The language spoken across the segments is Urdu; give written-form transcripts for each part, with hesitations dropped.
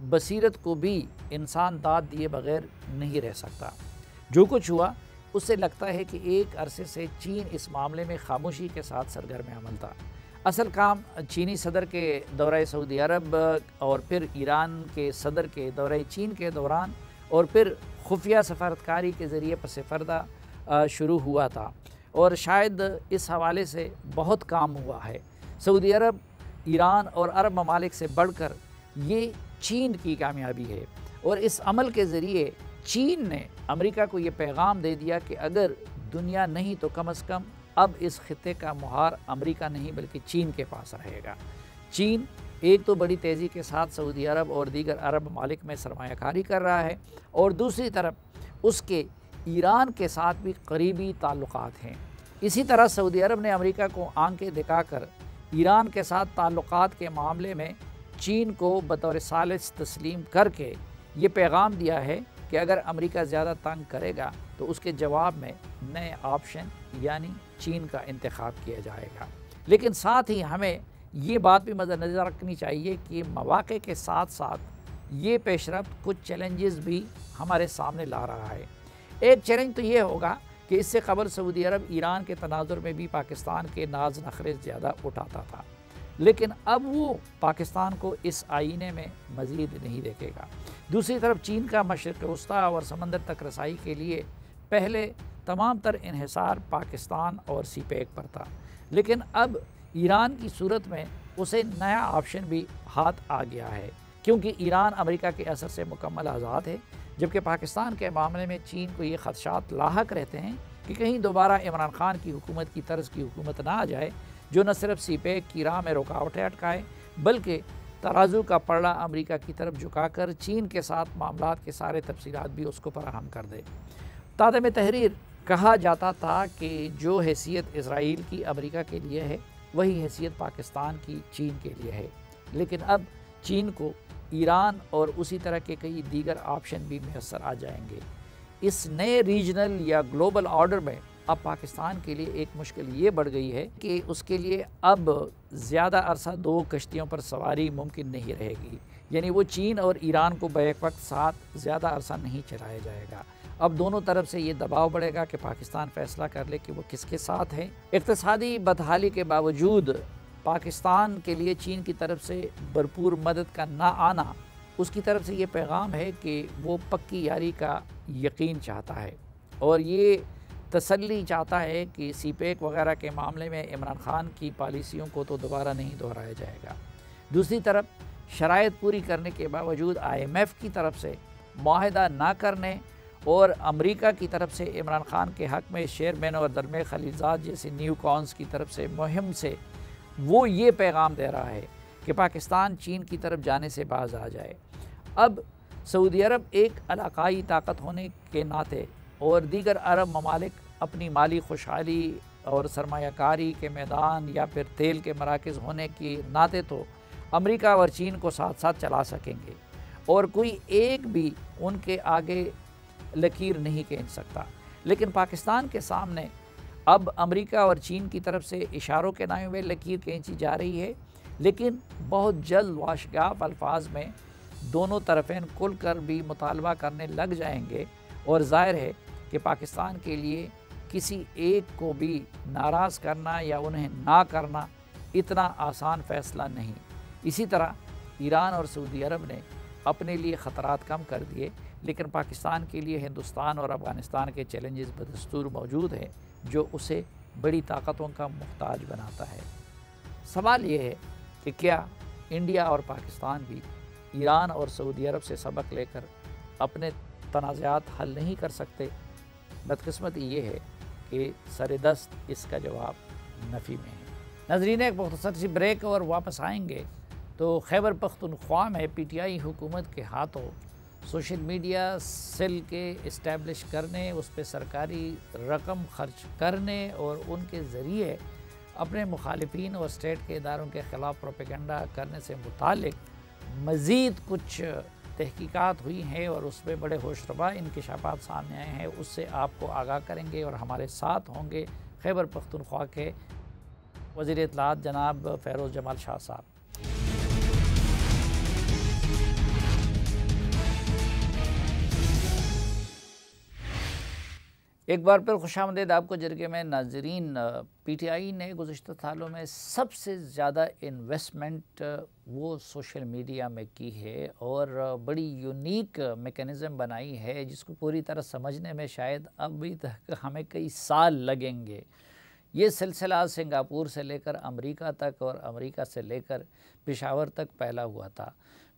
بصیرت کو بھی انسان داد دیے بغیر نہیں رہ سکتا۔ جو کچھ ہوا اس سے لگتا ہے کہ ایک عرصے سے چین اس معاملے میں خاموشی کے ساتھ سرگرم عمل تھا۔ اصل کام چینی صدر کے دورہ سعودی عرب اور پھر ایران کے صدر کے دورہ چین کے دوران اور پھر خفیہ سفارتکاری کے ذریعے پس پردہ شروع ہوا تھا، اور شاید اس حوالے سے بہت کام ہوا ہے۔ سعودی عرب، ایران اور عرب ممالک سے بڑھ کر یہ چین کی کامیابی ہے، اور اس عمل کے ذریعے چین نے امریکہ کو یہ پیغام دے دیا کہ اگر دنیا نہیں تو کم از کم اب اس خطے کا مہار امریکہ نہیں بلکہ چین کے پاس رہے گا۔ چین ایک تو بڑی تیزی کے ساتھ سعودی عرب اور دیگر عرب ممالک میں سرمایہ کاری کر رہا ہے، اور دوسری طرف اس کے ایران کے ساتھ بھی قریبی تعلقات ہیں۔ اسی طرح سعودی عرب نے امریکہ کو آنکھیں دکھا کر ایران کے ساتھ تعلقات کے معاملے میں چین کو بطور ثالث تسلیم کر کے یہ پیغام دیا ہے کہ اگر امریکہ زیادہ تنگ کرے گا تو اس کے جواب میں نئے آپشن یعنی چین کا انتخاب کیا جائے گا۔ لیکن ساتھ ہی ہمیں یہ بات بھی مد نظر رکھنی چاہیے کہ مواقع کے ساتھ ساتھ یہ پیش رفت کچھ چیلنجز بھی ہمارے سامنے لا رہا ہے۔ ایک چیلنج تو یہ ہوگا کہ اس سے قبل سعودی عرب ایران کے تناظر میں بھی پاکستان کے ناز نخرے زیادہ اٹھاتا تھا، لیکن اب وہ پاکستان کو اس آئینے میں مزید نہیں دیکھے گا۔ دوسری طرف چین کا مشرق وسطیٰ اور سمندر تک رسائی کے لیے پہلے تمام تر انحصار پاکستان اور سی پیک پر تھا، لیکن اب ایران کی صورت میں اسے نیا آپشن بھی ہاتھ آ گیا ہے، کیونکہ ایران امریکہ کے اثر سے مکمل آزاد ہے، جبکہ پاکستان کے معاملے میں چین کو یہ خدشات لاحق رہتے ہیں کہ کہیں دوبارہ عمران خان کی حکومت کی طرز کی حکومت نہ آ جائے جو نہ صرف سی پیک کی راہ میں رکاوٹیں اٹکائے بلکہ ترازو کا پلڑا امریکہ کی طرف جھکا کر چین کے ساتھ معاملات کے سارے تفصیلات بھی اس کو فراہم کر دے۔ تادم تحریر کہا جاتا تھا کہ جو حیثیت اسرائیل کی امریکہ کے لیے ہے وہی حیثیت پاکستان کی چین کے لیے ہے، لیکن اب چین کو ایران اور اسی طرح کے کئی دیگر آپشن بھی میسر آ جائیں گے۔ اس نئے ریجنل یا گلوبل آرڈر میں اب پاکستان کے لیے ایک مشکل یہ بڑھ گئی ہے کہ اس کے لیے اب زیادہ عرصہ دو کشتیوں پر سواری ممکن نہیں رہے گی، یعنی وہ چین اور ایران کو بیک وقت ساتھ زیادہ عرصہ نہیں چلایا جائے گا۔ اب دونوں طرف سے یہ دباؤ بڑھے گا کہ پاکستان فیصلہ کر لے کہ وہ کس کے ساتھ ہے۔ اقتصادی بدحالی کے باوجود پاکستان کے لیے چین کی طرف سے بھرپور مدد کا نہ آنا اس کی طرف سے یہ پیغام ہے کہ وہ پکی یاری کا یقین چاہتا ہے، اور یہ تسلی چاہتا ہے کہ سی پیک وغیرہ کے معاملے میں عمران خان کی پالیسیوں کو تو دوبارہ نہیں دہرایا جائے گا۔ دوسری طرف شرائط پوری کرنے کے باوجود IMF کی طرف سے معاہدہ نہ کرنے اور امریکہ کی طرف سے عمران خان کے حق میں شیرمین اور درمے خلیلزاد جیسے نیو کونس کی طرف سے مہم سے وہ یہ پیغام دے رہا ہے کہ پاکستان چین کی طرف جانے سے باز آ جائے۔ اب سعودی عرب ایک علاقائی طاقت ہونے کے ناطے اور دیگر عرب ممالک اپنی مالی خوشحالی اور سرمایہ کاری کے میدان یا پھر تیل کے مراکز ہونے کے ناطے تو امریکہ اور چین کو ساتھ ساتھ چلا سکیں گے، اور کوئی ایک بھی ان کے آگے لکیر نہیں کھینچ سکتا۔ لیکن پاکستان کے سامنے اب امریکہ اور چین کی طرف سے اشاروں کے نامے میں لکیر کھینچی جا رہی ہے، لیکن بہت جلد واشگاف الفاظ میں دونوں طرفین کھل کر بھی مطالبہ کرنے لگ جائیں گے، اور ظاہر ہے کہ پاکستان کے لیے کسی ایک کو بھی ناراض کرنا یا انہیں نہ کرنا اتنا آسان فیصلہ نہیں۔ اسی طرح ایران اور سعودی عرب نے اپنے لیے خطرات کم کر دیے، لیکن پاکستان کے لیے ہندوستان اور افغانستان کے چیلنجز بدستور موجود ہیں جو اسے بڑی طاقتوں کا محتاج بناتا ہے۔ سوال یہ ہے کہ کیا انڈیا اور پاکستان بھی ایران اور سعودی عرب سے سبق لے کر اپنے تنازعات حل نہیں کر سکتے؟ بدقسمتی یہ ہے کہ سر دست اس کا جواب نفی میں ہے۔ ناظرین، ایک مختصر سی بریک اور واپس آئیں گے تو خیبر پختونخوا میں PTI حکومت کے ہاتھوں سوشل میڈیا سیل کے اسٹیبلش کرنے، اس پہ سرکاری رقم خرچ کرنے اور ان کے ذریعے اپنے مخالفین اور اسٹیٹ کے اداروں کے خلاف پروپیگنڈا کرنے سے متعلق مزید کچھ تحقیقات ہوئی ہیں، اور اس میں بڑے ہوشربا انکشافات سامنے آئے ہیں۔ اس سے آپ کو آگاہ کریں گے، اور ہمارے ساتھ ہوں گے خیبر پختونخوا کے وزیر اطلاعات جناب فیروز جمال شاہ صاحب۔ ایک بار پھر خوش آمدید آپ کو جرگے میں ناظرین. پی ٹی آئی نے گزشتہ سالوں میں سب سے زیادہ انویسٹمنٹ وہ سوشل میڈیا میں کی ہے اور بڑی یونیک میکینزم بنائی ہے جس کو پوری طرح سمجھنے میں شاید ابھی تک ہمیں کئی سال لگیں گے. یہ سلسلہ سنگاپور سے لے کر امریکہ تک اور امریکہ سے لے کر پشاور تک پھیلا ہوا تھا.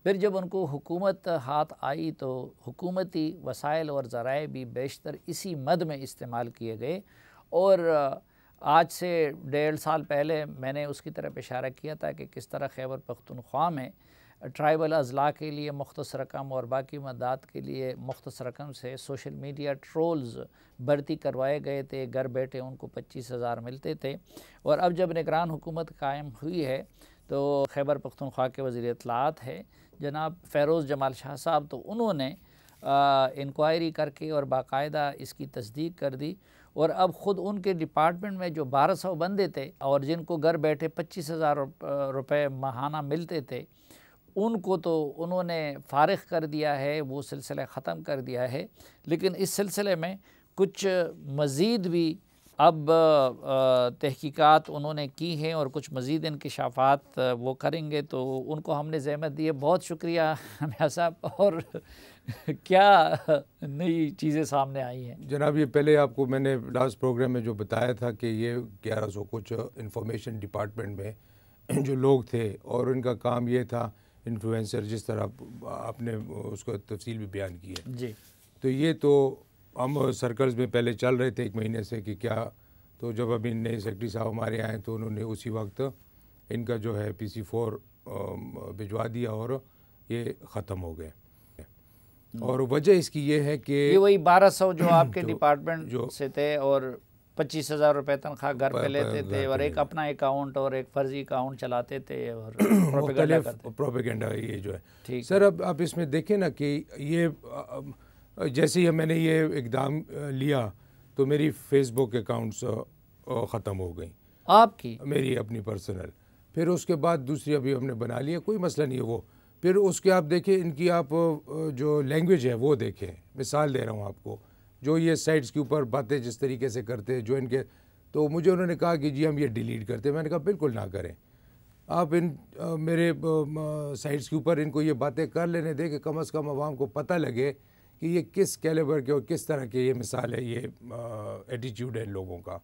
پھر جب ان کو حکومت ہاتھ آئی تو حکومتی وسائل اور ذرائع بھی بیشتر اسی مد میں استعمال کیے گئے. اور آج سے 1.5 سال پہلے میں نے اس کی طرف اشارہ کیا تھا کہ کس طرح خیبر پختونخوا میں ٹرائبل اضلاع کے لیے مختص رقم اور باقی مدات کے لیے مختص رقم سے سوشل میڈیا ٹرولز بھرتی کروائے گئے تھے. گھر بیٹھے ان کو 25,000 ملتے تھے. اور اب جب نگران حکومت قائم ہوئی ہے تو خیبر پختونخوا کے وزیر اطلاعات ہے جناب فیروز جمال شاہ صاحب، تو انہوں نے انکوائری کر کے اور باقاعدہ اس کی تصدیق کر دی. اور اب خود ان کے ڈپارٹمنٹ میں جو 1200 بندے تھے اور جن کو گھر بیٹھے 25,000 روپے ماہانہ ملتے تھے ان کو تو انہوں نے فارغ کر دیا ہے، وہ سلسلہ ختم کر دیا ہے. لیکن اس سلسلے میں کچھ مزید بھی اب تحقیقات انہوں نے کی ہیں اور کچھ مزید انکشافات وہ کریں گے، تو ان کو ہم نے زحمت دی ہے. بہت شکریہ میاں صاحب. اور کیا نئی چیزیں سامنے آئی ہیں جناب؟ یہ پہلے آپ کو میں نے لاسٹ پروگرام میں جو بتایا تھا کہ یہ 1100 کچھ انفارمیشن ڈپارٹمنٹ میں جو لوگ تھے اور ان کا کام یہ تھا انفلوئنسر، جس طرح آپ نے اس کو تفصیل بھی بیان کی ہے جی. تو یہ تو ہم سرکلز میں پہلے چل رہے تھے 1 مہینے سے کہ کیا. تو جب ابھی نئے سیکرٹری صاحب ہمارے آئے تو انہوں نے اسی وقت ان کا جو ہے PC4 بھجوا دیا اور یہ ختم ہو گئے. اور وجہ اس کی یہ ہے کہ یہ وہی 1200 جو آپ کے ڈپارٹمنٹ سے تھے اور 25,000 روپے تنخواہ گھر پہ لیتے تھے اور ایک اپنا اکاؤنٹ اور ایک فرضی اکاؤنٹ چلاتے تھے اور پروپیگنڈا یہ جو ہے. سر اب آپ اس میں دیکھیں نا کہ یہ جیسے ہی میں نے یہ اقدام لیا تو میری فیس بک اکاؤنٹس ختم ہو گئیں. آپ کی؟ میری اپنی پرسنل. پھر اس کے بعد دوسری ابھی ہم نے بنا لی ہے، کوئی مسئلہ نہیں ہے وہ. پھر اس کے آپ دیکھیں ان کی آپ جو لینگویج ہے وہ دیکھیں. مثال دے رہا ہوں آپ کو، جو یہ سائٹس کے اوپر باتیں جس طریقے سے کرتے جو ان کے، تو مجھے انہوں نے کہا کہ جی ہم یہ ڈیلیٹ کرتے. میں نے کہا بالکل نہ کریں. آپ ان میرے سائٹس کے اوپر ان کو یہ باتیں کر لینے دیں کہ کم از کم عوام کو پتہ لگے کہ یہ کس کیلیبر کے اور کس طرح کے یہ مثال ہے، یہ ایٹیچیوڈ ہے لوگوں کا.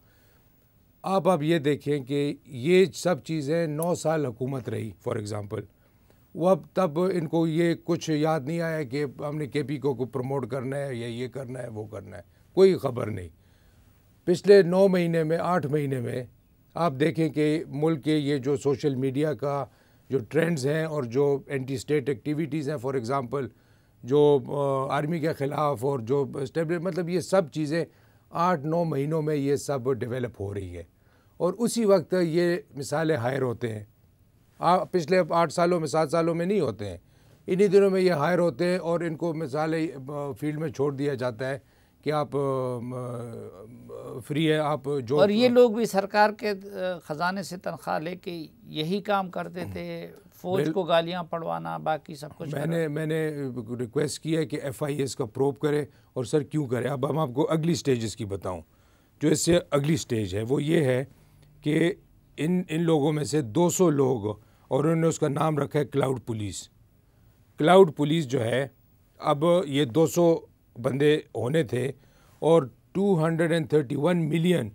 آپ یہ دیکھیں کہ یہ سب چیزیں 9 سال حکومت رہی فار ایگزامپل. وہ اب تب ان کو یہ کچھ یاد نہیں آیا کہ ہم نے KP کو پروموٹ کرنا ہے یا یہ کرنا ہے وہ کرنا ہے، کوئی خبر نہیں. پچھلے 9 مہینے میں 8 مہینے میں آپ دیکھیں کہ ملک کے یہ جو سوشل میڈیا کا جو ٹرینڈز ہیں اور جو اینٹی اسٹیٹ ایکٹیویٹیز ہیں، فار ایگزامپل جو آرمی کے خلاف اور جو مطلب یہ سب چیزیں 8-9 مہینوں میں یہ سب ڈیولپ ہو رہی ہے. اور اسی وقت یہ مثالیں ہائر ہوتے ہیں. پچھلے 8 سالوں میں 7 سالوں میں نہیں ہوتے ہیں، انہی دنوں میں یہ ہائر ہوتے ہیں اور ان کو مثالیں فیلڈ میں چھوڑ دیا جاتا ہے کہ آپ فری ہے آپ جو. اور یہ لوگ بھی سرکار کے خزانے سے تنخواہ لے کے یہی کام کرتے تھے، فوج کو گالیاں پڑھوانا، باقی سب کچھ. میں نے ریکویسٹ کی ہے کہ FIS کا پروب کرے. اور سر کیوں کرے؟ اب ہم آپ کو اگلی سٹیجز کی بتاؤں. جو اس سے اگلی سٹیج ہے وہ یہ ہے کہ ان لوگوں میں سے 200 لوگ، اور انہوں نے اس کا نام رکھا ہے کلاؤڈ پولیس. کلاؤڈ پولیس جو ہے اب یہ 200 بندے ہونے تھے اور 231 ملین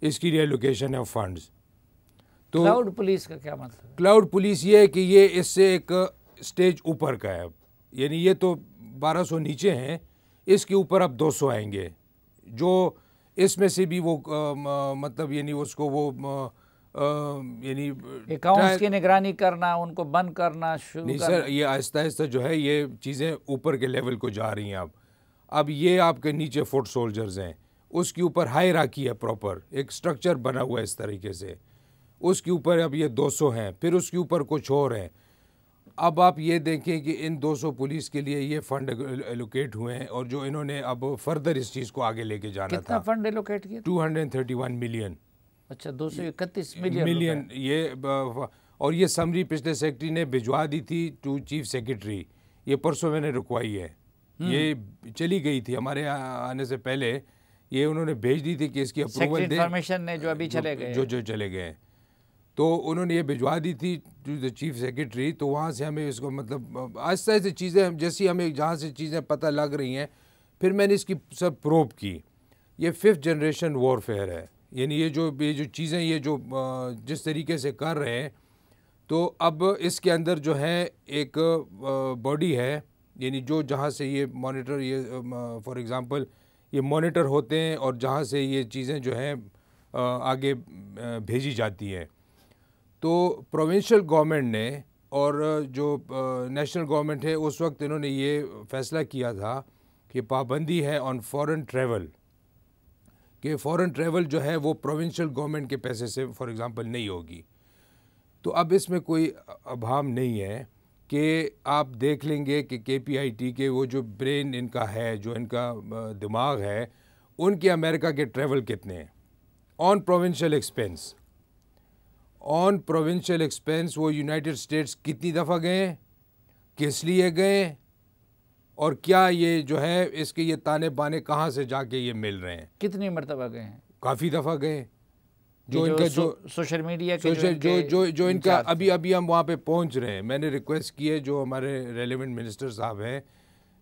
اس کی ری ایلوکیشن ہے فنڈز. تو کلاؤڈ پولیس کا کیا مطلب؟ کلاؤڈ پولیس یہ ہے کہ یہ اس سے ایک سٹیج اوپر کا ہے. یعنی یہ تو 1200 نیچے ہیں، اس کے اوپر اب 200 آئیں گے جو اس میں سے بھی وہ مطلب یعنی اس کو وہ یعنی اکاؤنٹس کی نگرانی کرنا، ان کو بند کرنا شروع نہیں سر. یہ آہستہ آہستہ جو ہے یہ چیزیں اوپر کے لیول کو جا رہی ہیں. اب یہ آپ کے نیچے فوٹ سولجرز ہیں، اس کے اوپر ہائرارکی ہے، پراپر ایک سٹرکچر بنا ہوا ہے اس طریقے سے. اس کے اوپر اب یہ 200 ہیں، پھر اس کے اوپر کچھ اور ہیں. اب آپ یہ دیکھیں کہ ان 200 پولیس کے لیے یہ فنڈ ایلوکیٹ ہوئے ہیں اور جو انہوں نے اب فردر اس چیز کو آگے لے کے جانا تھا. کتنا فنڈ ایلوکیٹ کیا؟ 231 ملین. اچھا 231 ملین یہ. اور یہ سمری پچھلے سیکرٹری نے بھجوا دی تھی ٹو چیف سیکرٹری. یہ پرسوں میں نے رکوائی ہے، یہ چلی گئی تھی ہمارے آنے سے پہلے. یہ انہوں نے بھیج دی تھی کہ اس کی اپروول دیں، انفارمیشن نے جو ابھی چلے گئے جو چلے گئے ہیں، تو انہوں نے یہ بھجوا دی تھی ٹو دا چیف سیکرٹری. تو وہاں سے ہمیں اس کو مطلب آہستہ آہستہ چیزیں جیسی ہمیں جہاں سے چیزیں پتہ لگ رہی ہیں، پھر میں نے اس کی سب پروب کی. یہ 5th جنریشن وارفیئر ہے، یعنی یہ جو چیزیں یہ جو جس طریقے سے کر رہے ہیں، تو اب اس کے اندر جو ہے ایک باڈی ہے، یعنی جو جہاں سے یہ مانیٹر، یہ فار ایگزامپل یہ مانیٹر ہوتے ہیں اور جہاں سے یہ چیزیں جو ہیں آگے بھیجی جاتی ہیں. تو پروونشل گورنمنٹ نے اور جو نیشنل گورنمنٹ ہے اس وقت انہوں نے یہ فیصلہ کیا تھا کہ پابندی ہے آن فورن ٹریول، کہ فورن ٹریول جو ہے وہ پروونشل گورنمنٹ کے پیسے سے فار ایگزامپل نہیں ہوگی. تو اب اس میں کوئی ابہام نہیں ہے کہ آپ دیکھ لیں گے کہ KPIT کے وہ جو برین ان کا ہے، جو ان کا دماغ ہے، ان کے امریکہ کے ٹریول کتنے ہیں آن پروونشل ایکسپینس. آن پروونشل ایکسپینس وہ یونائٹڈ اسٹیٹس کتنی دفعہ گئے ہیں، کس لیے گئے، اور کیا یہ جو ہے اس کے یہ تانے بانے کہاں سے جا کے یہ مل رہے ہیں. کتنی مرتبہ گئے ہیں؟ کافی دفعہ گئے. جو ان کا جو سوشل میڈیا کے جو ان کا ابھی ہم وہاں پہ پہنچ رہے ہیں. میں نے ریکویسٹ کی ہے جو ہمارے ریلیونٹ منسٹر صاحب ہیں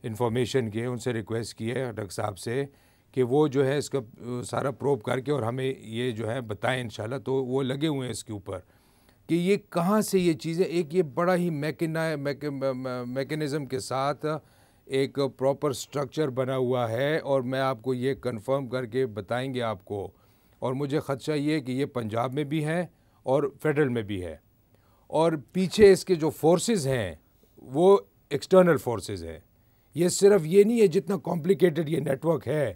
انفارمیشن کے، ان سے ریکویسٹ کی ہے ڈاکٹر صاحب سے کہ وہ جو ہے اس کا سارا پروب کر کے اور ہمیں یہ جو ہے بتائیں انشاءاللہ. تو وہ لگے ہوئے ہیں اس کے اوپر کہ یہ کہاں سے یہ چیزیں، ایک یہ بڑا ہی میکینزم کے ساتھ ایک پراپر سٹرکچر بنا ہوا ہے، اور میں آپ کو یہ کنفرم کر کے بتائیں گے آپ کو. اور مجھے خدشہ یہ کہ یہ پنجاب میں بھی ہے اور فیڈرل میں بھی ہے، اور پیچھے اس کے جو فورسز ہیں وہ ایکسٹرنل فورسز ہیں. یہ صرف یہ نہیں ہے جتنا کمپلیکیٹڈ یہ نیٹ ورک ہے.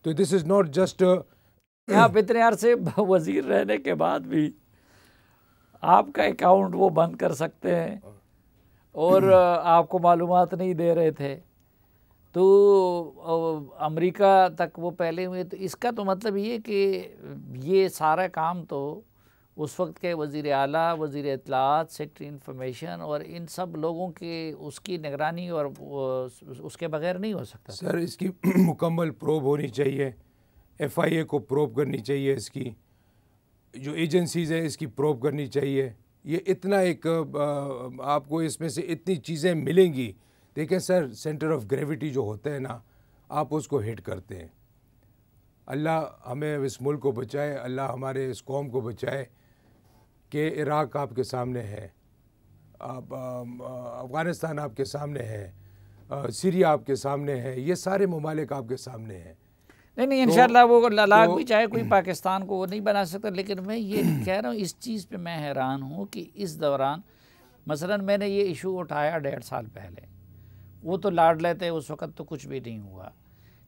تو دس از ناٹ جسٹ آپ اتنے عرصے وزیر رہنے کے بعد بھی آپ کا اکاؤنٹ وہ بند کر سکتے ہیں اور آپ کو معلومات نہیں دے رہے تھے، تو امریکہ تک وہ پہلے ہوئے. تو اس کا تو مطلب یہ کہ یہ سارا کام تو اس وقت کے وزیر اعلیٰ، وزیر اطلاعات، سیکرٹری انفارمیشن اور ان سب لوگوں کے اس کی نگرانی اور اس کے بغیر نہیں ہو سکتا. سر اس کی مکمل پروب ہونی چاہیے، FIA کو پروب کرنی چاہیے، اس کی جو ایجنسیز ہیں اس کی پروب کرنی چاہیے. یہ اتنا ایک آپ کو اس میں سے اتنی چیزیں ملیں گی. دیکھیں سر، سینٹر آف گریویٹی جو ہوتا ہے نا، آپ اس کو ہٹ کرتے ہیں. اللہ ہمیں اس ملک کو بچائے، اللہ ہمارے اس قوم کو بچائے کہ عراق آپ کے سامنے ہے، افغانستان آپ کے سامنے ہے، سیریا آپ کے سامنے ہے، یہ سارے ممالک آپ کے سامنے ہیں. نہیں انشاءاللہ وہ لاگ بھی چاہے کوئی پاکستان کو وہ نہیں بنا سکتا. لیکن میں یہ کہہ رہا ہوں، اس چیز پہ میں حیران ہوں کہ اس دوران مثلاً میں نے یہ ایشو اٹھایا 1.5 سال پہلے، وہ تو لاڈ لیتے اس وقت تو کچھ بھی نہیں ہوا.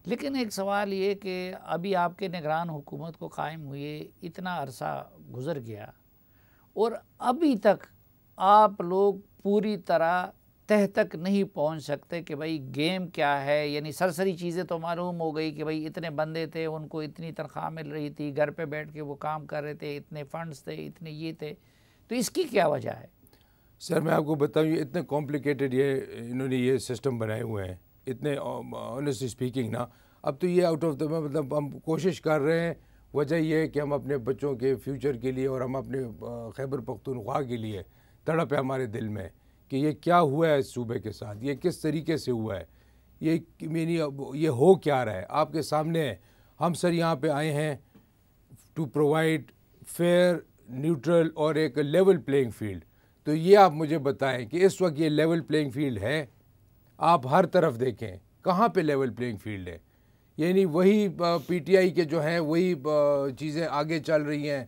لیکن ایک سوال یہ کہ ابھی آپ کے نگران حکومت کو قائم ہوئے اتنا عرصہ گزر گیا اور ابھی تک آپ لوگ پوری طرح تہ تک نہیں پہنچ سکتے کہ بھائی گیم کیا ہے. یعنی سرسری چیزیں تو معلوم ہو گئی کہ بھائی اتنے بندے تھے، ان کو اتنی تنخواہ مل رہی تھی، گھر پہ بیٹھ کے وہ کام کر رہے تھے، اتنے فنڈز تھے، اتنے یہ تھے. تو اس کی کیا وجہ ہے؟ سر میں آپ کو بتاؤں، یہ اتنے کمپلیکیٹڈ یہ انہوں نے یہ سسٹم بنائے ہوئے ہیں، اتنے آنیسٹلی اسپیکنگ نا. اب تو یہ آؤٹ آف دا مطلب ہم کوشش کر رہے ہیں. وجہ یہ ہے کہ ہم اپنے بچوں کے فیوچر کے لیے اور ہم اپنے خیبر پختونخوا کے لیے تڑپ ہے ہمارے دل میں کہ یہ کیا ہوا ہے اس صوبے کے ساتھ، یہ کس طریقے سے ہوا ہے، یہ ہو کیا رہا ہے. آپ کے سامنے ہے. ہم سر یہاں پہ آئے ہیں ٹو پرووائڈ فیئر، نیوٹرل اور ایک لیول پلینگ فیلڈ. تو یہ آپ مجھے بتائیں کہ اس وقت یہ لیول پلینگ فیلڈ ہے؟ آپ ہر طرف دیکھیں کہاں پہ لیول پلینگ فیلڈ ہے. یعنی وہی PTI کے جو ہیں وہی چیزیں آگے چل رہی ہیں،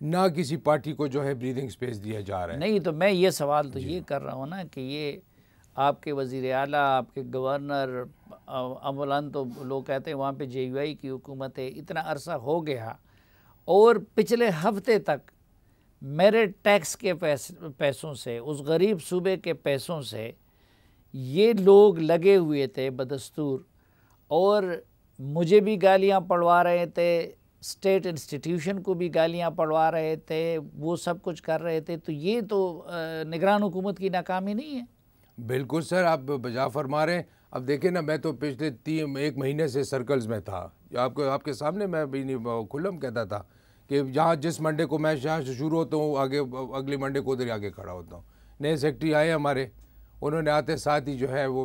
نہ کسی پارٹی کو جو ہے بریدنگ سپیس دیا جا رہا ہے. نہیں تو میں یہ سوال تو یہ کر رہا ہوں نا کہ یہ آپ کے وزیر اعلیٰ، آپ کے گورنر، اولاً تو لوگ کہتے ہیں وہاں پہ JUI کی حکومت ہے، اتنا عرصہ ہو گیا اور پچھلے ہفتے تک میرے ٹیکس کے پیسوں سے، اس غریب صوبے کے پیسوں سے یہ لوگ لگے ہوئے تھے بدستور، اور مجھے بھی گالیاں پڑھوا رہے تھے، اسٹیٹ انسٹیٹیوشن کو بھی گالیاں پڑھوا رہے تھے، وہ سب کچھ کر رہے تھے. تو یہ تو نگران حکومت کی ناکامی نہیں ہے؟ بالکل سر، آپ بجا فرما رہے ہیں. اب دیکھیں نا، میں تو پچھلے 1 مہینے سے سرکلز میں تھا، آپ کے سامنے میں بھی نہیں کھلم کہتا تھا کہ جہاں جس منڈے کو میں یہاں سے شروع ہوتا ہوں آگے اگلی منڈے کو ادھر ہی آگے کھڑا ہوتا ہوں. نئے سیکٹری آئے ہمارے، انہوں نے آتے ساتھ ہی جو ہے وہ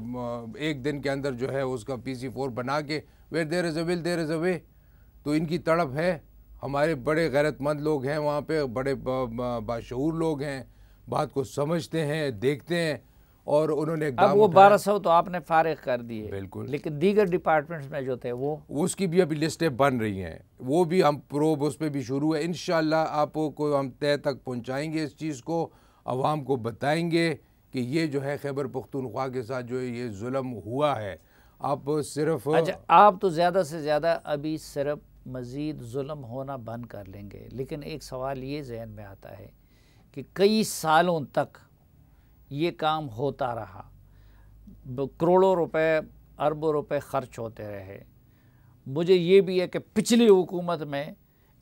1 دن کے اندر جو ہے اس کا PC4 بنا کے ویئر دیر از اے ول دیر از اے وے. تو ان کی تڑپ ہے. ہمارے بڑے غیرت مند لوگ ہیں وہاں پہ، بڑے باشعور لوگ ہیں، بات کو سمجھتے ہیں، دیکھتے ہیں، اور انہوں نے اب وہ 1200 تو آپ نے فارغ کر دیے، بالکل، لیکن دیگر ڈپارٹمنٹس میں جو تھے وہ اس کی بھی ابھی لسٹیں بن رہی ہیں، وہ بھی ہم پروب اس پہ بھی شروع ہے. انشاءاللہ آپ کو ہم تہ تک پہنچائیں گے اس چیز کو، عوام کو بتائیں گے کہ یہ جو ہے خیبر پختونخوا کے ساتھ جو یہ ظلم ہوا ہے. آپ صرف اچھا، آپ تو زیادہ سے زیادہ ابھی صرف مزید ظلم ہونا بند کر لیں گے، لیکن ایک سوال یہ ذہن میں آتا ہے کہ کئی سالوں تک یہ کام ہوتا رہا، کروڑوں روپے اربوں روپے خرچ ہوتے رہے. مجھے یہ بھی ہے کہ پچھلی حکومت میں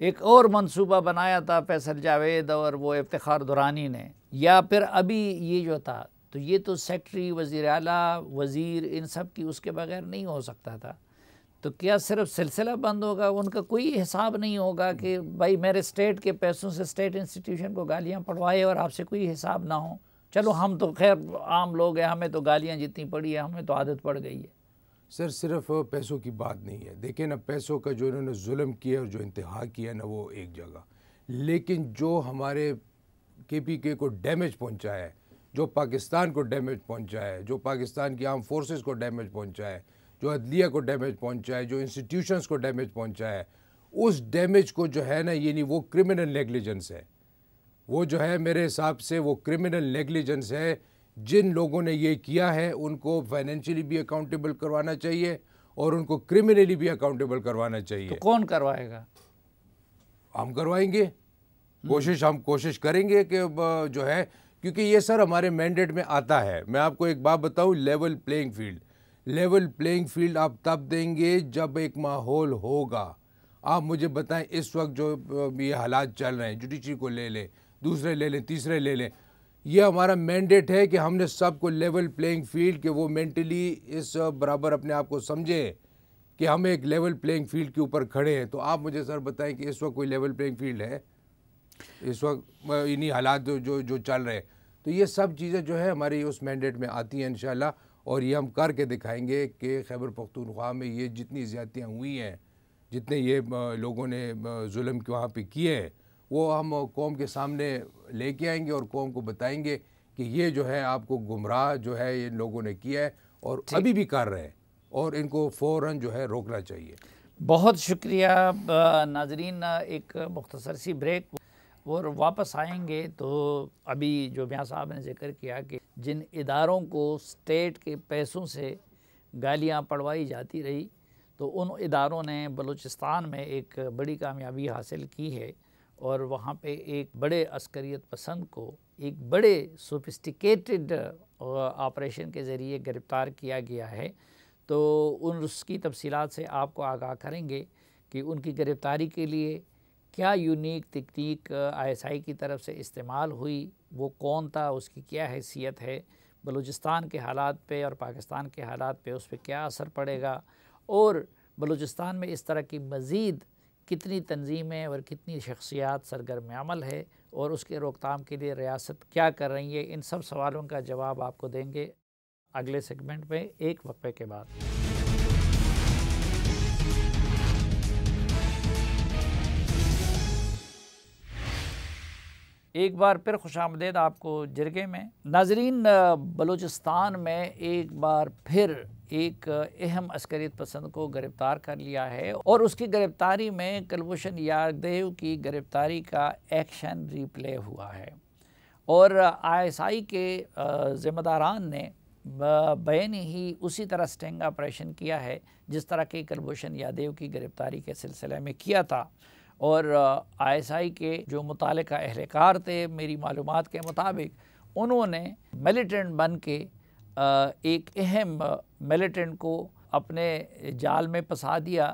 ایک اور منصوبہ بنایا تھا فیصل جاوید اور وہ افتخار درانی نے، یا پھر ابھی یہ جو تھا، تو یہ تو سیکٹری، وزیر اعلیٰ، وزیر، ان سب کی اس کے بغیر نہیں ہو سکتا تھا. تو کیا صرف سلسلہ بند ہوگا؟ ان کا کوئی حساب نہیں ہوگا کہ بھائی میرے اسٹیٹ کے پیسوں سے اسٹیٹ انسٹیٹیوشن کو گالیاں پڑھوائے اور آپ سے کوئی حساب نہ ہو؟ چلو ہم تو خیر عام لوگ ہیں، ہمیں تو گالیاں جتنی پڑی ہے ہمیں تو عادت پڑ گئی ہے. سر صرف پیسوں کی بات نہیں ہے. دیکھیں نا، پیسوں کا جو انہوں نے ظلم کیا اور جو انتہا کیا نا وہ ایک جگہ، لیکن جو ہمارے KPK کو ڈیمیج پہنچا ہے، جو پاکستان کو ڈیمیج پہنچا ہے، جو پاکستان کی آرم فورسز کو ڈیمیج پہنچا ہے، جو عدلیہ کو ڈیمیج پہنچا ہے، جو انسٹیٹیوشنز کو ڈیمیج پہنچا ہے، اس ڈیمیج کو جو ہے نا، یعنی وہ کرمنل نیگلیجنس ہے. وہ جو ہے میرے حساب سے وہ کرمنل نیگلیجنس ہے. جن لوگوں نے یہ کیا ہے ان کو فائنینشلی بھی اکاؤنٹیبل کروانا چاہیے اور ان کو کرمنلی بھی اکاؤنٹیبل کروانا چاہیے. تو کون کروائے گا؟ ہم کروائیں گے. ہم کوشش کریں گے کہ جو ہے، کیونکہ یہ سر ہمارے مینڈیٹ میں آتا ہے. میں آپ کو ایک بات بتاؤں، لیول پلینگ فیلڈ آپ تب دیں گے جب ایک ماحول ہوگا. آپ مجھے بتائیں اس وقت جو یہ حالات چل رہے ہیں، جوڈیشری کو لے لیں، دوسرے لے لیں، تیسرے لے لیں، یہ ہمارا مینڈیٹ ہے کہ ہم نے سب کو لیول پلینگ فیلڈ کہ وہ مینٹلی اس برابر اپنے آپ کو سمجھیں کہ ہم ایک لیول پلینگ فیلڈ کے اوپر کھڑے ہیں. تو آپ مجھے سر بتائیں کہ اس وقت کوئی لیول پلینگ فیلڈ ہے اس وقت انہی حالات جو چل رہے ہیں؟ تو یہ سب چیزیں جو ہے ہماری اس مینڈیٹ میں آتی ہیں انشاءاللہ، اور یہ ہم کر کے دکھائیں گے کہ خیبر پختونخوا میں یہ جتنی زیادتیاں ہوئی ہیں، جتنے یہ لوگوں نے ظلم کے وہاں پہ کیے ہیں، وہ ہم قوم کے سامنے لے کے آئیں گے اور قوم کو بتائیں گے کہ یہ جو ہے آپ کو گمراہ جو ہے ان لوگوں نے کیا ہے اور ابھی بھی کر رہے ہیں، اور ان کو فوراً جو ہے روکنا چاہیے. بہت شکریہ ناظرین. ایک مختصر سی بریک اور واپس آئیں گے. تو ابھی جو میاں صاحب نے ذکر کیا کہ جن اداروں کو اسٹیٹ کے پیسوں سے گالیاں پڑھوائی جاتی رہی، تو ان اداروں نے بلوچستان میں ایک بڑی کامیابی حاصل کی ہے، اور وہاں پہ ایک بڑے عسکریت پسند کو ایک بڑے سوفسٹیکیٹڈ آپریشن کے ذریعے گرفتار کیا گیا ہے. تو اس کی تفصیلات سے آپ کو آگاہ کریں گے کہ ان کی گرفتاری کے لیے کیا یونیک تکنیک ISI کی طرف سے استعمال ہوئی، وہ کون تھا، اس کی کیا حیثیت ہے، بلوچستان کے حالات پہ اور پاکستان کے حالات پہ اس پہ کیا اثر پڑے گا، اور بلوچستان میں اس طرح کی مزید کتنی تنظیمیں اور کتنی شخصیات سرگرم عمل ہے، اور اس کے روک تھام کے لیے ریاست کیا کر رہی ہے. ان سب سوالوں کا جواب آپ کو دیں گے اگلے سیگمنٹ میں ایک وقفے کے بعد. ایک بار پھر خوش آمدید آپ کو جرگے میں. ناظرین، بلوچستان میں ایک بار پھر ایک اہم عسکریت پسند کو گرفتار کر لیا ہے، اور اس کی گرفتاری میں کلبھوشن یادیو کی گرفتاری کا ایکشن ریپلے ہوا ہے، اور ISI کے ذمہ داران نے بین ہی اسی طرح سٹنگ آپریشن کیا ہے جس طرح کہ کلبھوشن یادیو کی گرفتاری کے سلسلے میں کیا تھا. اور ISI کے جو متعلقہ اہلکار تھے، میری معلومات کے مطابق انہوں نے ملیٹنٹ بن کے ایک اہم ملیٹنٹ کو اپنے جال میں پھنسا دیا،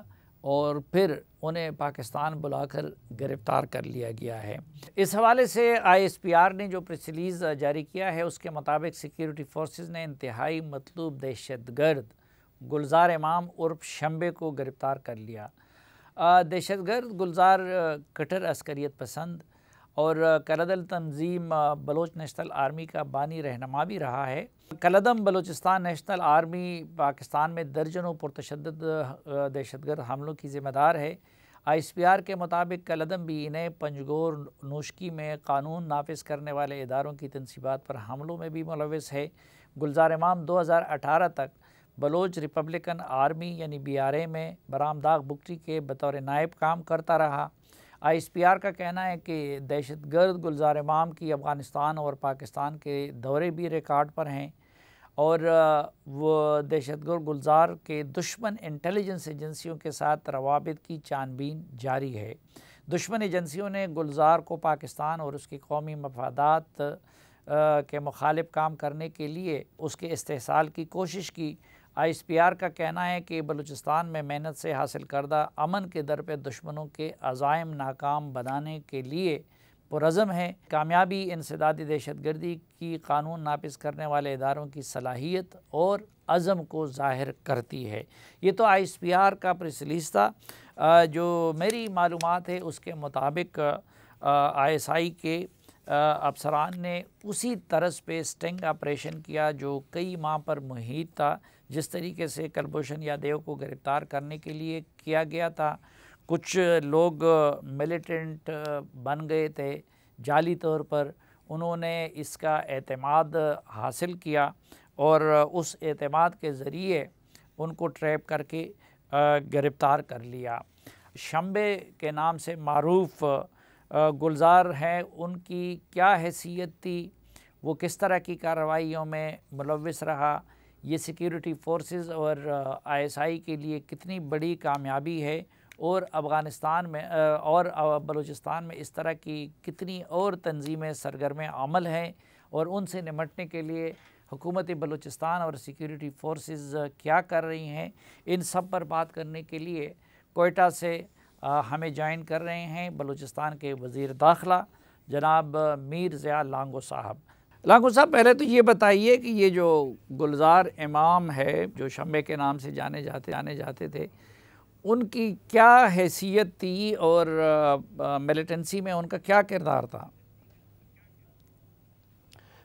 اور پھر انہیں پاکستان بلا کر گرفتار کر لیا گیا ہے. اس حوالے سے ISPR نے جو پریس ریلیز جاری کیا ہے، اس کے مطابق سیکیورٹی فورسز نے انتہائی مطلوب دہشت گرد گلزار امام عرف شمبے کو گرفتار کر لیا۔ دہشت گرد گلزار کٹر عسکریت پسند اور کلدل تنظیم بلوچ نیشنل آرمی کا بانی رہنما بھی رہا ہے۔ کلدم بلوچستان نیشنل آرمی پاکستان میں درجنوں پرتشدد دہشت گرد حملوں کی ذمہ دار ہے۔ ISPR کے مطابق کلدم بھی انہیں پنجگور نوشکی میں قانون نافذ کرنے والے اداروں کی تنصیبات پر حملوں میں بھی ملوث ہے۔ گلزار امام 2018 تک بلوچ ریپبلکن آرمی یعنی BRA میں برامداغ بگٹی کے بطور نائب کام کرتا رہا۔ ISPR کا کہنا ہے کہ دہشت گرد گلزار امام کی افغانستان اور پاکستان کے دورے بھی ریکارڈ پر ہیں، اور وہ دہشت گرد گلزار کے دشمن انٹیلیجنس ایجنسیوں کے ساتھ روابط کی چھان بین جاری ہے۔ دشمن ایجنسیوں نے گلزار کو پاکستان اور اس کے قومی مفادات کے مخالف کام کرنے کے لیے اس کے استحصال کی کوشش کی۔ ISPR کا کہنا ہے کہ بلوچستان میں محنت سے حاصل کردہ امن کے در پہ دشمنوں کے عزائم ناکام بنانے کے لیے پرعزم ہے۔ کامیابی انسدادی دہشت گردی کی قانون نافذ کرنے والے اداروں کی صلاحیت اور عزم کو ظاہر کرتی ہے۔ یہ تو ISPR کا پریس ریلیز تھا۔ جو میری معلومات ہے اس کے مطابق ISI کے افسران نے اسی طرز پہ سٹنگ آپریشن کیا جو کئی ماہ پر محیط تھا، جس طریقے سے کلبھوشن یادیو کو گرفتار کرنے کے لیے کیا گیا تھا۔ کچھ لوگ ملیٹنٹ بن گئے تھے جعلی طور پر، انہوں نے اس کا اعتماد حاصل کیا اور اس اعتماد کے ذریعے ان کو ٹریپ کر کے گرفتار کر لیا۔ شمبے کے نام سے معروف گلزار ہیں، ان کی کیا حیثیت تھی، وہ کس طرح کی کارروائیوں میں ملوث رہا، یہ سیکیورٹی فورسز اور ISI کے لیے کتنی بڑی کامیابی ہے، اور افغانستان میں اور بلوچستان میں اس طرح کی کتنی اور تنظیمیں سرگرم عمل ہیں، اور ان سے نمٹنے کے لیے حکومت بلوچستان اور سیکیورٹی فورسز کیا کر رہی ہیں، ان سب پر بات کرنے کے لیے کوئٹہ سے ہمیں جوائن کر رہے ہیں بلوچستان کے وزیر داخلہ جناب میر ضیاء لانگو صاحب۔ لانگو صاحب، پہلے تو یہ بتائیے کہ یہ جو گلزار امام ہے جو شمبے کے نام سے جانے جاتے تھے، ان کی کیا حیثیت تھی اور ملیٹنسی میں ان کا کیا کردار تھا؟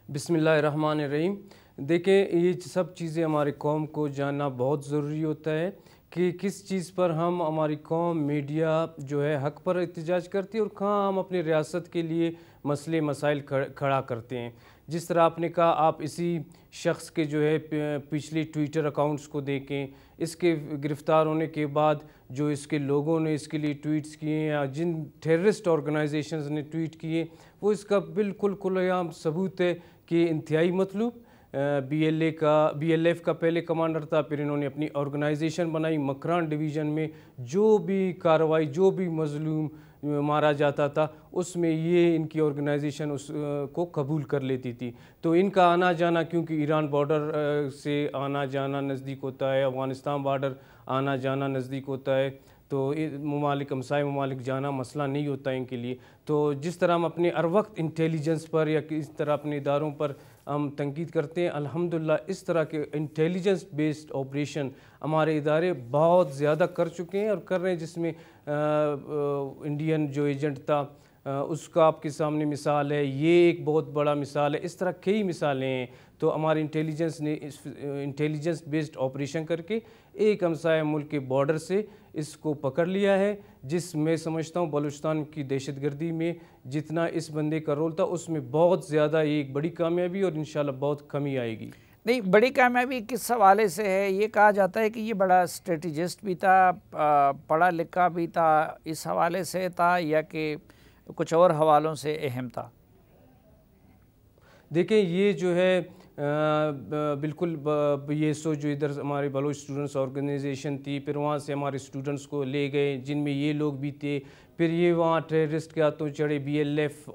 بسم اللہ الرحمن الرحیم۔ دیکھیں، یہ سب چیزیں ہماری قوم کو جاننا بہت ضروری ہوتا ہے کہ کس چیز پر ہماری قوم میڈیا جو ہے حق پر احتجاج کرتی ہے اور کہاں ہم اپنی ریاست کے لیے مسئلے مسائل کھڑا کرتے ہیں۔ جس طرح آپ نے کہا، آپ اسی شخص کے جو ہے پچھلی ٹویٹر اکاؤنٹس کو دیکھیں، اس کے گرفتار ہونے کے بعد جو اس کے لوگوں نے اس کے لیے ٹویٹس کیے ہیں یا جن ٹیررسٹ آرگنائزیشنز نے ٹویٹ کیے، وہ اس کا بالکل کھلے عام ثبوت ہے کہ انتہائی مطلوب BLF کا پہلے کمانڈر تھا، پھر انہوں نے اپنی آرگنائزیشن بنائی مکران ڈویژن میں، جو بھی کارروائی جو بھی مظلوم مارا جاتا تھا اس میں یہ ان کی آرگنائزیشن اس کو قبول کر لیتی تھی۔ تو ان کا آنا جانا، کیونکہ ایران بارڈر سے آنا جانا نزدیک ہوتا ہے، افغانستان بارڈر آنا جانا نزدیک ہوتا ہے، تو ممالک ہمسائے ممالک جانا مسئلہ نہیں ہوتا ان کے لیے۔ تو جس طرح ہم اپنے ہر وقت انٹیلیجنس پر یا کس طرح اپنے اداروں پر ہم تنقید کرتے ہیں، الحمدللہ اس طرح کے انٹیلیجنس بیسڈ آپریشن ہمارے ادارے بہت زیادہ کر چکے ہیں اور کر رہے ہیں، جس میں انڈین جو ایجنٹ تھا اس کا آپ کے سامنے مثال ہے، یہ ایک بہت بڑا مثال ہے، اس طرح کئی مثالیں ہیں۔ تو ہمارے انٹیلیجنس نے انٹیلیجنس بیسڈ آپریشن کر کے ایک ہمسایہ ملک کے بارڈر سے اس کو پکڑ لیا ہے، جس میں سمجھتا ہوں بلوچستان کی دہشت گردی میں جتنا اس بندے کا رول تھا اس میں بہت زیادہ ایک بڑی کامیابی اور انشاءاللہ بہت کمی آئے گی۔ نہیں، بڑی کامیابی کس حوالے سے ہے؟ یہ کہا جاتا ہے کہ یہ بڑا اسٹریٹجسٹ بھی تھا، پڑھا لکھا بھی تھا، اس حوالے سے تھا یا کہ کچھ اور حوالوں سے اہم تھا؟ دیکھیں، یہ جو ہے بالکل یہ سو جو ادھر ہمارے بلوچ اسٹوڈنٹس آرگنائزیشن تھی، پھر وہاں سے ہمارے اسٹوڈنٹس کو لے گئے جن میں یہ لوگ بھی تھے، پھر یہ وہاں ٹیررسٹ کے ہاتھوں چڑھے، BLF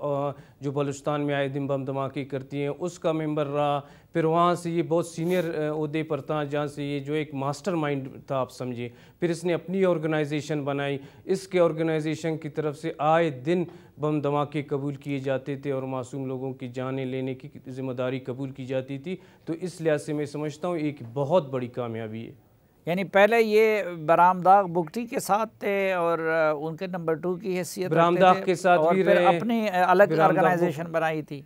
جو بلوچستان میں آئے دن بم دھماکے کرتی ہیں اس کا ممبر رہا، پھر وہاں سے یہ بہت سینئر عہدے پر تھا جہاں سے یہ جو ایک ماسٹر مائنڈ تھا آپ سمجھے، پھر اس نے اپنی آرگنائزیشن بنائی، اس کے آرگنائزیشن کی طرف سے آئے دن بم دھماکے قبول کیے جاتے تھے اور معصوم لوگوں کی جانیں لینے کی ذمہ داری قبول کی جاتی تھی۔ تو اس لحاظ سے میں سمجھتا ہوں ایک بہت بڑی کامیابی ہے۔ یعنی پہلے یہ برامداغ بگٹی کے ساتھ تھے اور ان کے نمبر 2 کی حیثیت برامداغ کے ساتھ بھی رہے، اور پھر اپنی الگ آرگنائزیشن بنائی تھی.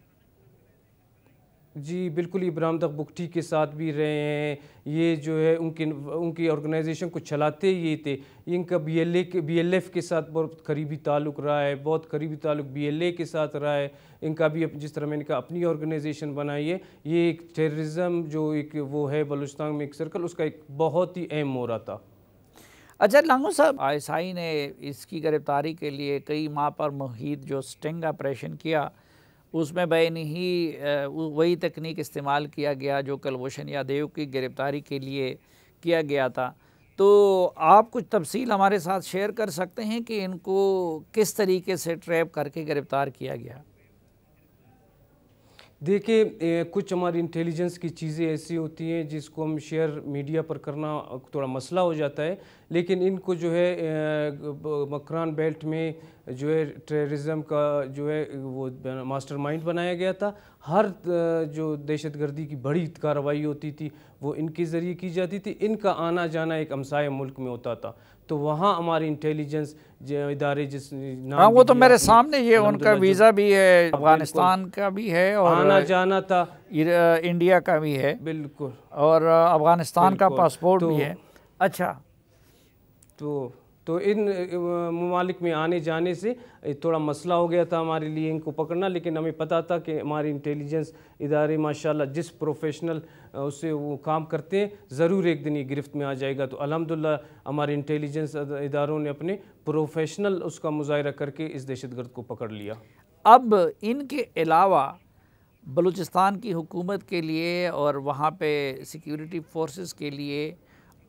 جی بالکل، یہ برامدغ بگٹی کے ساتھ بھی رہے ہیں. یہ جو ہے ان کی آرگنائزیشن کو چلاتے یہ تھے. ان کا بی ایل ایف کے ساتھ بہت قریبی تعلق رہا ہے، بہت قریبی تعلق بی ایل اے کے ساتھ رہا ہے. ان کا بھی جس طرح میں نے کہا اپنی آرگنائزیشن بنائی ہے. یہ ایک ٹیررزم جو ایک وہ ہے بلوچستان میں ایک سرکل، اس کا ایک بہت ہی اہم مورا تھا. اچھا لانگو صاحب، ISI نے اس کی گرفتاری کے لیے کئی ماہ پر محیط جو سٹنگ آپریشن کیا، اس میں بین ہی وہی تکنیک استعمال کیا گیا جو کلبھوشن یادیو کی گرفتاری کے لیے کیا گیا تھا. تو آپ کچھ تفصیل ہمارے ساتھ شیئر کر سکتے ہیں کہ ان کو کس طریقے سے ٹریپ کر کے گرفتار کیا گیا؟ دیکھیں، کچھ ہماری انٹیلیجنس کی چیزیں ایسی ہوتی ہیں جس کو ہم شیئر میڈیا پر کرنا تھوڑا مسئلہ ہو جاتا ہے، لیکن ان کو جو ہے مکران بیلٹ میں جو ہے ٹیررزم کا جو ہے وہ ماسٹر مائنڈ بنایا گیا تھا. ہر جو دہشت گردی کی بڑی کارروائی ہوتی تھی وہ ان کے ذریعے کی جاتی تھی. ان کا آنا جانا ایک ہمسایہ ملک میں ہوتا تھا، تو وہاں ہماری انٹیلیجنس ادارے جس نام وہ تو میرے سامنے یہ ان کا ویزا بھی ہے، افغانستان کا بھی ہے اور آنا جانا تھا، انڈیا کا بھی ہے بالکل، اور افغانستان کا پاسپورٹ بھی ہے. اچھا، تو ان ممالک میں آنے جانے سے تھوڑا مسئلہ ہو گیا تھا ہمارے لیے ان کو پکڑنا، لیکن ہمیں پتہ تھا کہ ہماری انٹیلیجنس ادارے ماشاءاللہ جس پروفیشنل اس سے وہ کام کرتے ہیں ضرور ایک دن یہ گرفت میں آ جائے گا. تو الحمدللہ ہمارے انٹیلیجنس اداروں نے اپنے پروفیشنل اس کا مظاہرہ کر کے اس دہشت گرد کو پکڑ لیا. اب ان کے علاوہ بلوچستان کی حکومت کے لیے اور وہاں پہ سیکیورٹی فورسز کے لیے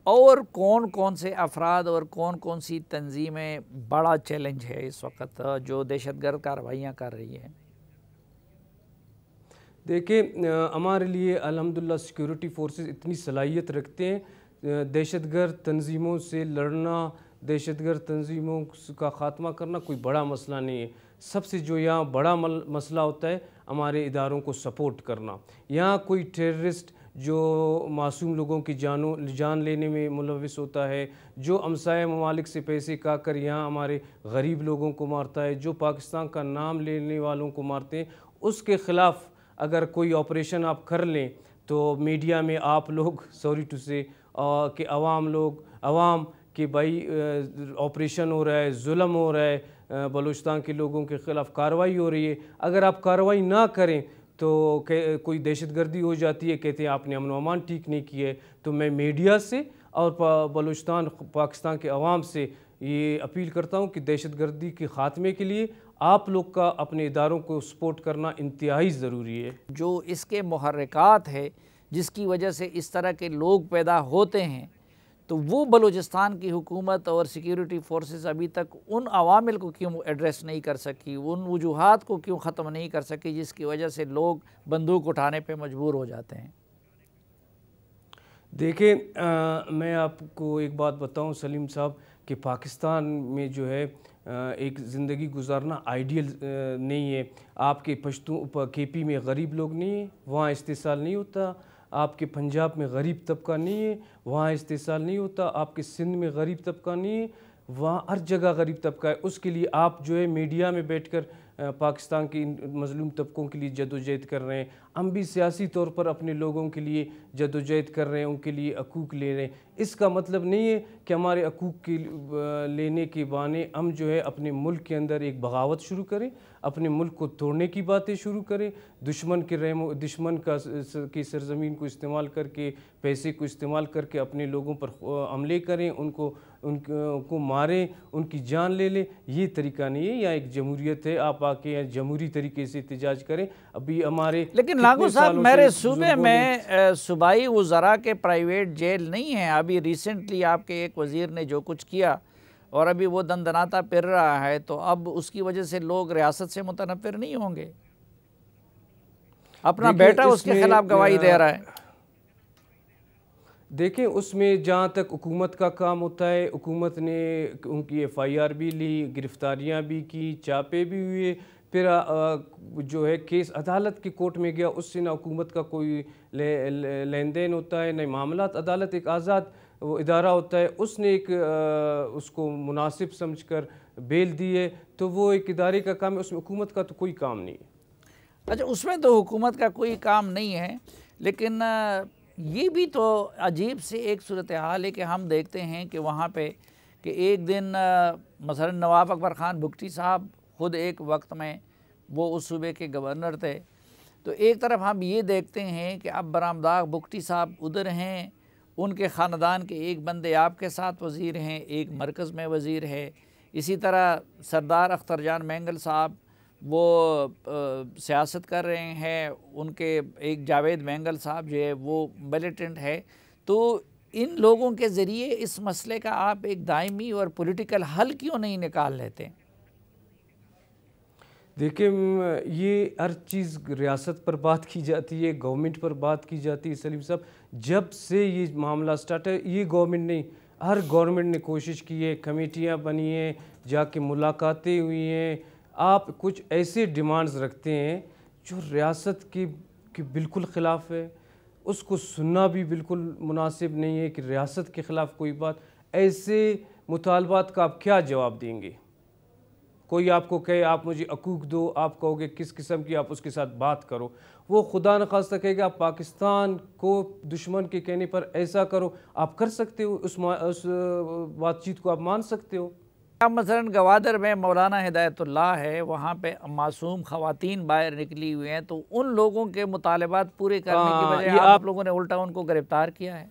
اور کون کون سے افراد اور کون کون سی تنظیمیں بڑا چیلنج ہے اس وقت جو دہشت گرد کارروائیاں کر رہی ہیں؟ دیکھیں، ہمارے لیے الحمدللہ سیکیورٹی فورسز اتنی صلاحیت رکھتے ہیں. دہشت گرد تنظیموں سے لڑنا، دہشت گرد تنظیموں کا خاتمہ کرنا کوئی بڑا مسئلہ نہیں ہے. سب سے جو یہاں بڑا مسئلہ ہوتا ہے ہمارے اداروں کو سپورٹ کرنا. یہاں کوئی ٹیررسٹ جو معصوم لوگوں کی جان لینے میں ملوث ہوتا ہے، جو ہمسایہ ممالک سے پیسے کھا کر یہاں ہمارے غریب لوگوں کو مارتا ہے، جو پاکستان کا نام لینے والوں کو مارتے ہیں، اس کے خلاف اگر کوئی آپریشن آپ کر لیں تو میڈیا میں آپ لوگ سوری ٹو سے کہ عوام کہ بھائی آپریشن ہو رہا ہے، ظلم ہو رہا ہے، بلوچستان کے لوگوں کے خلاف کارروائی ہو رہی ہے. اگر آپ کارروائی نہ کریں تو کوئی دہشت گردی ہو جاتی ہے، کہتے ہیں آپ نے امن و امان ٹھیک نہیں کیا ہے. تو میں میڈیا سے اور بلوچستان پاکستان کے عوام سے یہ اپیل کرتا ہوں کہ دہشت گردی کے خاتمے کے لیے آپ لوگ کا اپنے اداروں کو سپورٹ کرنا انتہائی ضروری ہے. جو اس کے محرکات ہے جس کی وجہ سے اس طرح کے لوگ پیدا ہوتے ہیں، تو وہ بلوچستان کی حکومت اور سیکیورٹی فورسز ابھی تک ان عوامل کو کیوں ایڈریس نہیں کر سکی، ان وجوہات کو کیوں ختم نہیں کر سکی جس کی وجہ سے لوگ بندوق اٹھانے پہ مجبور ہو جاتے ہیں؟ دیکھیں، میں آپ کو ایک بات بتاؤں سلیم صاحب کہ پاکستان میں جو ہے ایک زندگی گزارنا آئیڈیل نہیں ہے. آپ کے پشتو کے پی میں غریب لوگ نہیں ہیں، وہاں استحصال نہیں ہوتا. آپ کے پنجاب میں غریب طبقہ نہیں ہے، وہاں استحصال نہیں ہوتا. آپ کے سندھ میں غریب طبقہ نہیں ہے، وہاں ہر جگہ غریب طبقہ ہے. اس کے لیے آپ جو ہے میڈیا میں بیٹھ کر پاکستان کی مظلوم طبقوں کے لیے جدوجہد کر رہے ہیں. ہم بھی سیاسی طور پر اپنے لوگوں کے لیے جدوجہد کر رہے ہیں، ان کے لیے حقوق لے رہے ہیں. اس کا مطلب نہیں ہے کہ ہمارے حقوق کے لینے کے بہانے ہم جو ہے اپنے ملک کے اندر ایک بغاوت شروع کریں، اپنے ملک کو توڑنے کی باتیں شروع کریں، دشمن کی سرزمین کو استعمال کر کے، پیسے کو استعمال کر کے اپنے لوگوں پر حملے کریں، ان کو ماریں، ان کی جان لے لیں. یہ طریقہ نہیں ہے. یہاں ایک جمہوریت ہے، آپ آ کے یہاں جمہوری طریقے سے احتجاج کریں. ابھی ہمارے لیکن لانگو صاحب میرے صوبے میں صوبائی وزراء کے پرائیویٹ جیل نہیں ہیں. ابھی ریسنٹلی آپ کے ایک وزیر نے جو کچھ کیا اور ابھی وہ دندناتا پھر رہا ہے، تو اب اس کی وجہ سے لوگ ریاست سے متنفر نہیں ہوں گے؟ اپنا بیٹا اس کے خلاف گواہی دے رہا ہے. دیکھیں، اس میں جہاں تک حکومت کا کام ہوتا ہے، حکومت نے ان کی FIR بھی لی، گرفتاریاں بھی کی، چاپے بھی ہوئے. پھر جو ہے کیس عدالت کی کورٹ میں گیا، اس سے نہ حکومت کا کوئی لین دین ہوتا ہے نہ معاملات. عدالت ایک آزاد وہ ادارہ ہوتا ہے اس نے ایک اس کو مناسب سمجھ کر بیل دی ہے تو وہ ایک ادارے کا کام ہے، اس میں حکومت کا تو کوئی کام نہیں ہے۔ اچھا، اس میں تو حکومت کا کوئی کام نہیں ہے، لیکن یہ بھی تو عجیب سی ایک صورتحال ہے کہ ہم دیکھتے ہیں کہ وہاں پہ کہ ایک دن مثلا نواب اکبر خان بگٹی صاحب خود ایک وقت میں وہ اس صوبے کے گورنر تھے، تو ایک طرف ہم یہ دیکھتے ہیں کہ اب برآمداغ بگٹی صاحب ادھر ہیں، ان کے خاندان کے ایک بندے آپ کے ساتھ وزیر ہیں، ایک مرکز میں وزیر ہے، اسی طرح سردار اختر جان مینگل صاحب وہ سیاست کر رہے ہیں، ان کے ایک جاوید مینگل صاحب جو ہے وہ ملیٹنٹ ہے، تو ان لوگوں کے ذریعے اس مسئلے کا آپ ایک دائمی اور پولیٹیکل حل کیوں نہیں نکال لیتے؟ دیکھیں یہ ہر چیز ریاست پر بات کی جاتی ہے، گورنمنٹ پر بات کی جاتی ہے سلیم صاحب، جب سے یہ معاملہ سٹارٹ ہے یہ گورنمنٹ نہیں، ہر گورنمنٹ نے کوشش کی ہے، کمیٹیاں بنی ہیں، جا کے ملاقاتیں ہوئی ہیں، آپ کچھ ایسے ڈیمانڈز رکھتے ہیں جو ریاست کی بالکل خلاف ہے، اس کو سننا بھی بالکل مناسب نہیں ہے کہ ریاست کے خلاف کوئی بات، ایسے مطالبات کا آپ کیا جواب دیں گے؟ کوئی آپ کو کہے آپ مجھے حقوق دو، آپ کہو گے کس قسم کی، آپ اس کے ساتھ بات کرو، وہ خدا نخواستہ کہے گا آپ پاکستان کو دشمن کے کہنے پر ایسا کرو، آپ کر سکتے ہو، اس بات چیت کو آپ مان سکتے ہو؟ اب مثلا گوادر میں مولانا ہدایت اللہ ہے، وہاں پہ معصوم خواتین باہر نکلی ہوئی ہیں، تو ان لوگوں کے مطالبات پورے کرنے کی بجائے آپ لوگوں نے الٹا ان کو گرفتار کیا ہے۔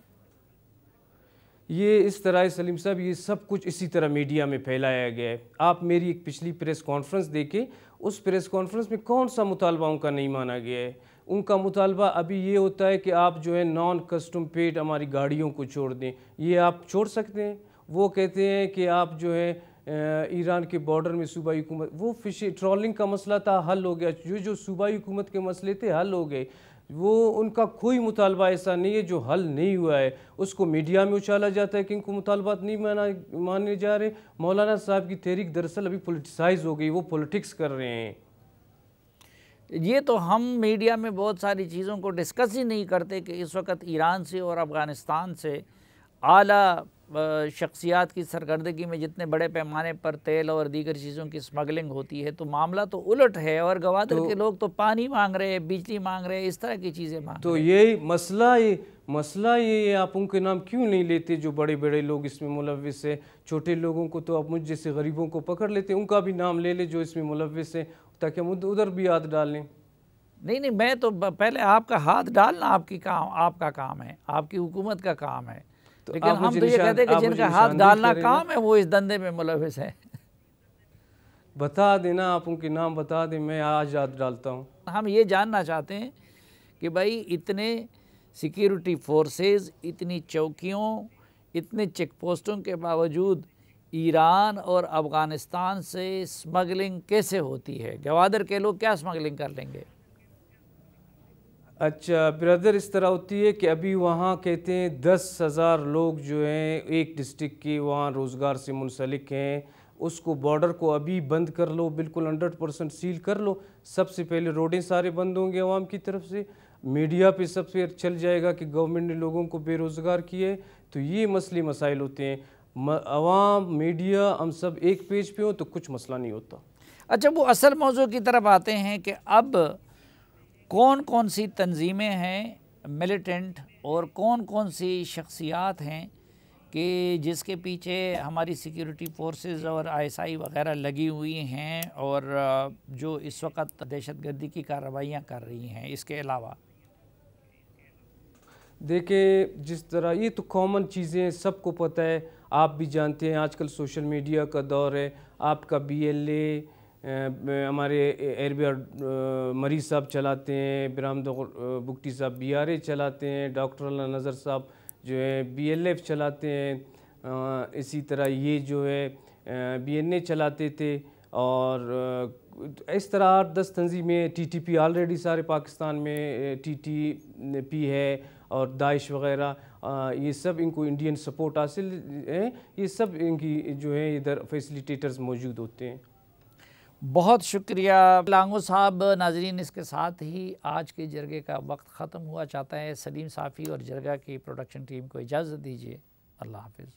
یہ اس طرح سلیم صاحب یہ سب کچھ اسی طرح میڈیا میں پھیلایا گیا ہے۔ آپ میری ایک پچھلی پریس کانفرنس دیکھیں، اس پریس کانفرنس میں کون سا مطالبہ ان کا نہیں مانا گیا ہے؟ ان کا مطالبہ ابھی یہ ہوتا ہے کہ آپ جو ہے نان کسٹم پیڈ ہماری گاڑیوں کو چھوڑ دیں، یہ آپ چھوڑ سکتے ہیں؟ وہ کہتے ہیں کہ آپ جو ہے ایران کے بارڈر میں صوبائی حکومت، وہ ٹرولنگ کا مسئلہ تھا حل ہو گیا، جو صوبائی حکومت کے مسئلے تھے حل ہو گئے، وہ ان کا کوئی مطالبہ ایسا نہیں ہے جو حل نہیں ہوا ہے، اس کو میڈیا میں اچھالا جاتا ہے کہ ان کو مطالبات نہیں مانے جا رہے۔ مولانا صاحب کی تحریک دراصل ابھی پولیٹیسائز ہو گئی، وہ پولیٹکس کر رہے ہیں۔ یہ تو ہم میڈیا میں بہت ساری چیزوں کو ڈسکس ہی نہیں کرتے کہ اس وقت ایران سے اور افغانستان سے اعلیٰ شخصیات کی سرگردگی میں جتنے بڑے پیمانے پر تیل اور دیگر چیزوں کی سمگلنگ ہوتی ہے، تو معاملہ تو الٹ ہے، اور گوادر کے لوگ تو پانی مانگ رہے ہیں، بجلی مانگ رہے ہیں، اس طرح کی چیزیں مانگ رہے تو یہی مسئلہ یہ آپ ان کے نام کیوں نہیں لیتے جو بڑے بڑے لوگ اس میں ملوث ہیں؟ چھوٹے لوگوں کو تو آپ مجھ جیسے غریبوں کو پکڑ لیتے، ان کا بھی نام لے لے جو اس میں ملوث ہیں تاکہ ہم ادھر بھی ہاتھ ڈال لیں۔ نہیں، میں تو پہلے آپ کا ہاتھ ڈالنا آپ کا کام ہے، آپ کی حکومت کا کام ہے، لیکن ہم تو یہ کہتے ہیں کہ جن کا ہاتھ ڈالنا کام ہے وہ اس دندے میں ملوث ہے۔ بتا دینا، آپ ان کے نام بتا دیں، میں آج ہاتھ ڈالتا ہوں۔ ہم یہ جاننا چاہتے ہیں کہ بھائی اتنے سیکیورٹی فورسز، اتنی چوکیوں، اتنے چیک پوسٹوں کے باوجود ایران اور افغانستان سے سمگلنگ کیسے ہوتی ہے؟ گوادر کے لوگ کیا سمگلنگ کر لیں گے؟ اچھا برادر، اس طرح ہوتی ہے کہ ابھی وہاں کہتے ہیں 10,000 لوگ جو ہیں ایک ڈسٹرکٹ کے وہاں روزگار سے منسلک ہیں، اس کو بارڈر کو ابھی بند کر لو، بالکل 100% سیل کر لو، سب سے پہلے روڈیں سارے بند ہوں گے عوام کی طرف سے، میڈیا پہ سب سے چل جائے گا کہ گورنمنٹ نے لوگوں کو بے روزگار کیا ہے، تو یہ مسئلے مسائل ہوتے ہیں۔ عوام، میڈیا، ہم سب ایک پیج پہ ہوں تو کچھ مسئلہ نہیں ہوتا۔ اچھا، وہ اصل موضوع کی طرف آتے ہیں کہ اب کون کون سی تنظیمیں ہیں ملیٹنٹ، اور کون کون سی شخصیات ہیں کہ جس کے پیچھے ہماری سیکیورٹی فورسز اور ISI وغیرہ لگی ہوئی ہیں، اور جو اس وقت دہشت گردی کی کارروائیاں کر رہی ہیں؟ اس کے علاوہ دیکھیں، جس طرح یہ تو کامن چیزیں سب کو پتہ ہے، آپ بھی جانتے ہیں، آج کل سوشل میڈیا کا دور ہے، آپ کا BLA ہمارے ایربیا مریض صاحب چلاتے ہیں، برآمدہ بگٹی صاحب BRA چلاتے ہیں، ڈاکٹر اللہ نظر صاحب جو ہے BLF چلاتے ہیں، اسی طرح یہ جو ہے BNA چلاتے تھے، اور اس طرح 8-10 تنظیمیں، TTP آلریڈی سارے پاکستان میں TTP ہے، اور داعش وغیرہ، یہ سب ان کو انڈین سپورٹ حاصل ہے، یہ سب ان کی جو ہے ادھر فیسیلیٹیٹرز موجود ہوتے ہیں۔ بہت شکریہ لانگو صاحب۔ ناظرین، اس کے ساتھ ہی آج کے جرگے کا وقت ختم ہوا چاہتا ہے۔ سلیم صافی اور جرگہ کی پروڈکشن ٹیم کو اجازت دیجیے۔ اللہ حافظ.